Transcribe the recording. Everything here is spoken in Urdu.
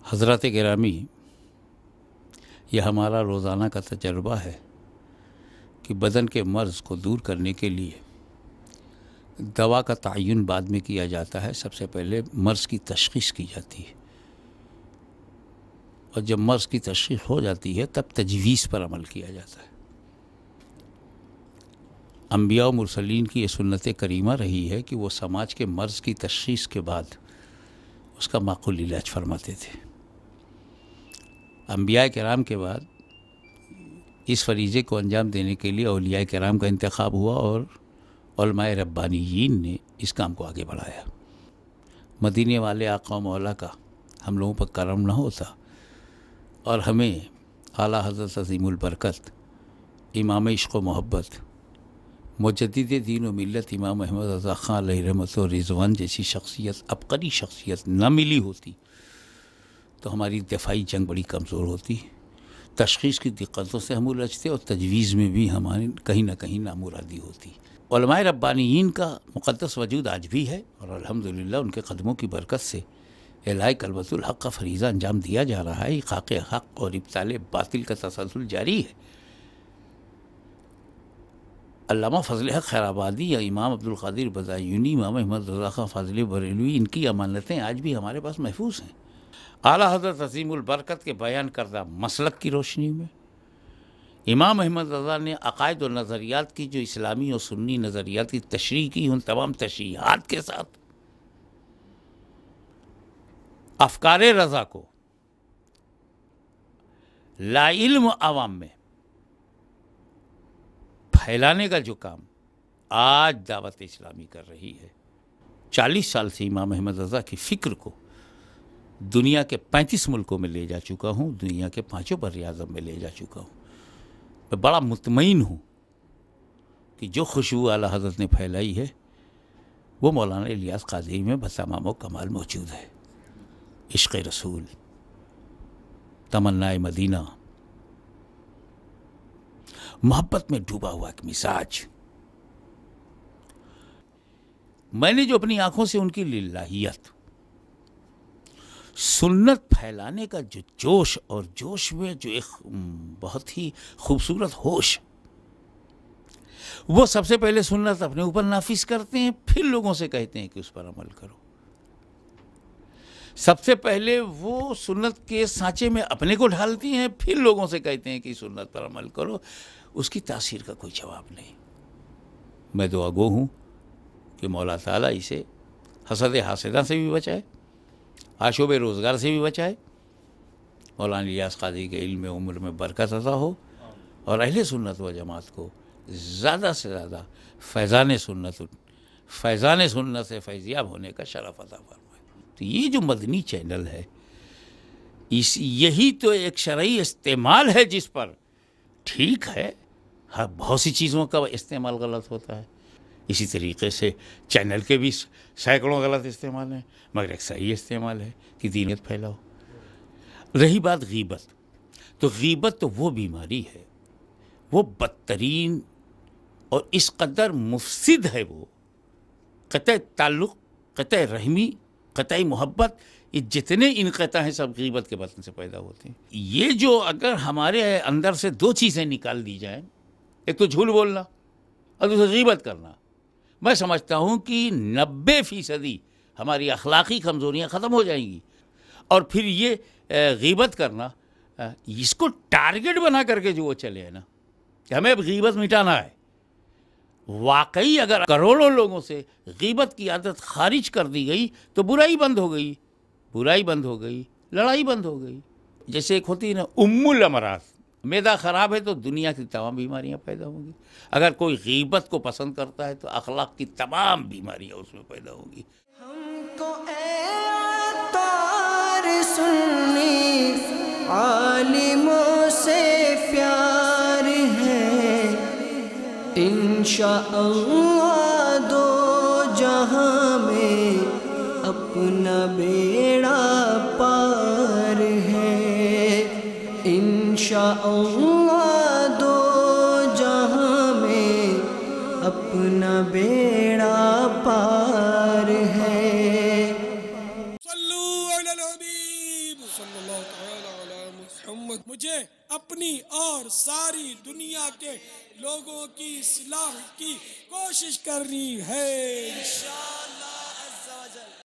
حضرات گرامی، یہ ہمارا روزانہ کا تجربہ ہے کہ بدن کے مرض کو دور کرنے کے لیے دوا کا تعین بعد میں کیا جاتا ہے. سب سے پہلے مرض کی تشخیص کی جاتی ہے، اور جب مرض کی تشخیص ہو جاتی ہے تب تجویز پر عمل کیا جاتا ہے. انبیاء و مرسلین کی یہ سنت کریمہ رہی ہے کہ وہ سماج کے مرض کی تشخیص کے بعد اس کا معقول علاج فرماتے تھے. انبیاء کرام کے بعد اس فریضے کو انجام دینے کے لیے اولیاء کرام کا انتخاب ہوا، اور علماء ربانیین نے اس کام کو آگے بڑھایا. مدینے والے آقا و مولا کا ہم لوگوں پر کرم نہ ہوتا اور ہمیں اعلیٰ حضرت عظیم البرکت امام عشق و محبت مجدد دین و ملت امام احمد رضا خان علیہ رحمت و رضوان جیسی شخصیت، عبقری شخصیت نہ ملی ہوتی تو ہماری دفاعی جنگ بڑی کمزور ہوتی. تشخیص کی دقتوں سے ہم الجھتے اور تجویز میں بھی ہماری کہیں نہ کہیں نامرادی ہوتی. علماء ربانیین کا مقدس وجود آج بھی ہے، اور الحمدللہ ان کے قدموں کی برکت سے اعلاء کلمۃ الحق کا فریضہ انجام دیا جا رہا ہے. احقاق حق اور ابطال باطل کا تسلسل جاری ہے. علامہ فضل حق خیرآبادی یا امام عبدالقادر بزایونی، امام احمد رضا خان فاضل بریلوی، ان کی امانتیں آج بھی ہمارے پاس محفوظ ہیں. اعلیٰ حضرت عظیم البرکت کے بیان کردہ مسلک کی روشنی میں امام احمد رضا نے عقائد و نظریات کی جو اسلامی اور سنی نظریات کی تشریح کی، ان تمام تشریحات کے ساتھ افکار رضا کو لا علم عوام میں پھیلانے کا جو کام آج دعوت اسلامی کر رہی ہے. 40 سال سے امام احمد رضا کی فکر کو دنیا کے 35 ملکوں میں لے جا چکا ہوں، دنیا کے 5 براعظم میں لے جا چکا ہوں. میں بڑا مطمئن ہوں کہ جو خوشبو اعلیٰ حضرت نے پھیلائی ہے وہ مولانا الیاس قادری میں بتمام و کمال موجود ہے. عشق رسول، تمنا مدینہ، محبت میں ڈوبا ہوا ایک مزاج. میں نے جو اپنی آنکھوں سے ان کی للہیت، سنت پھیلانے کا جو جوش، اور جوش میں جو ایک بہت ہی خوبصورت ہوش، وہ سب سے پہلے سنت اپنے اوپر نافذ کرتے ہیں، پھر لوگوں سے کہتے ہیں کہ اس پر عمل کرو. سب سے پہلے وہ سنت کے سانچے میں اپنے کو ڈھالتی ہیں، پھر لوگوں سے کہتے ہیں کہ سنت پر عمل کرو. اس کی تاثیر کا کوئی جواب نہیں. میں دعا گو ہوں کہ مولا تعالیٰ اسے حسد حاسدہ سے بھی بچائے، آشوب روزگار سے بھی بچائے، مولانا الیاس قادری کے علم عمر میں برکت عطا ہو، اور اہل سنت و جماعت کو زیادہ سے زیادہ فیضان سنت سے فیضیاب ہونے کا شرف عطا فرمائے. تو یہ جو مدنی چینل ہے، یہی تو ایک شرعی استعمال ہے جس پر ٹھیک ہے بہت سی چیزوں کا استعمال غلط ہوتا ہے. اسی طریقے سے چینل کے بھی سینکڑوں غلط استعمال ہیں، مگر ایک صحیح استعمال ہے کہ دینیت پھیلاؤ. رہی بات غیبت، تو غیبت تو وہ بیماری ہے، وہ بدترین اور اس قدر مفسد ہے، وہ قطع تعلق، قطع رحمی، قطعی محبت، یہ جتنے انقطاع ہیں سب غیبت کے بطن سے پیدا ہوتے ہیں. یہ جو اگر ہمارے اندر سے 2 چیزیں نکال دی جائیں، ایک تو جھوٹ بولنا اور دوسرا غیبت کرنا، میں سمجھتا ہوں کہ 90% ہماری اخلاقی کمزوریاں ختم ہو جائیں گی. اور پھر یہ غیبت کرنا، اس کو ٹارگٹ بنا کر کے جو وہ چلے ہیں نا کہ ہمیں اب غیبت مٹانا ہے. واقعی اگر کروڑوں لوگوں سے غیبت کی عادت خارج کر دی گئی تو برائی بند ہو گئی، برائی بند ہو گئی، لڑائی بند ہو گئی. جیسے ایک ہوتی ہے نا الامراض، معدہ خراب ہے تو دنیا کی تمام بیماریاں پیدا ہوں گی. اگر کوئی غیبت کو پسند کرتا ہے تو اخلاق کی تمام بیماریاں اس میں پیدا ہوں گی. ہم کو اے عطار سنی عالموں سے پیار ہے، انشاءاللہ دو جہاں میں اپنا بیڑا پار ہے. انشاءاللہ دو جہاں میں اپنا بیڑا پار ہے. صلو علی الحبیب. صلی اللہ تعالی علی محمد. مجھے اپنی اور ساری دنیا کے لوگوں کی اصلاح کی کوشش کرنی ہے.